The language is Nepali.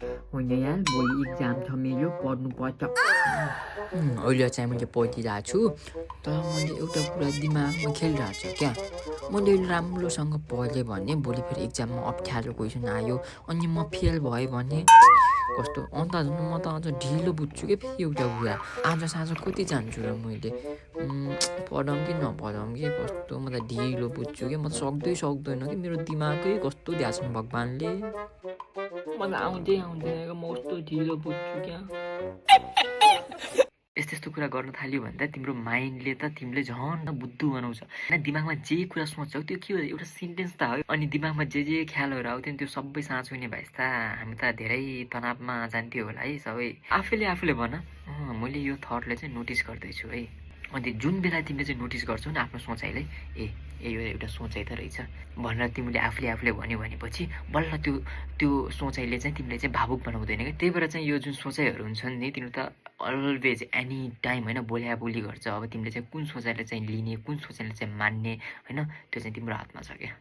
होइन यार भोलि इक्जाम छ मेरो पढ्नुपर्छ। अहिले चाहिँ मैले पढिरहेको छु तर मैले एउटा कुरा दिमागमा खेलिरहेको छ क्या। मैले राम्रोसँग पढेँ भने भोलि फेरि इक्जाममा अप्ठ्यारो क्वेसन आयो अनि म फेल भएँ भने कस्तो अन्त झन् म त अझ ढिलो बुझ्छु क्या फेरि एउटा कुरा। आज साँझ कति जान्छु र मैले पढौँ कि नपढौँ कि कस्तो म त ढिलो बुझ्छु क्या। म त सक्दैन कि मेरो दिमागै कस्तो दिएको छ भगवान्ले। मलाई आउँदैन क्या म कस्तो ढिलो बुझ्छु क्या। यस्तो कुरा गर्न थाल्यो भने त तिम्रो माइन्डले त तिमीले झन् बुद्धु बनाउँछ होइन। दिमागमा जे कुरा सोच्छौ त्यो के हो एउटा सेन्टेन्स त हो अनि दिमागमा जे ख्यालहरू आउँथ्यो नि त्यो सबै साँचो हुने भएछ त हामी त धेरै तनावमा जान्थ्यो होला है सबै। आफूले भन मैले यो थटलाई चाहिँ नोटिस गर्दैछु है। अनि जुन बेला तिमीले चाहिँ नोटिस गर्छौ नि आफ्नो सोचाइलाई यो एउटा सोचाइ त रहेछ भनेर तिमीले आफूले भन्यो भनेपछि बल्ल त्यो सोचाइले चाहिँ तिमीले चाहिँ भावुक बनाउँदैन क्या। त्यही भएर चाहिँ यो जुन सोचाइहरू हुन्छन् नि तिनीहरू त अलवेज एनी टाइम होइन बोली गर्छ। अब तिमीले चाहिँ कुन सोचाइले चाहिँ लिने कुन सोचाइले चाहिँ मान्ने होइन त्यो चाहिँ तिम्रो हातमा छ क्या।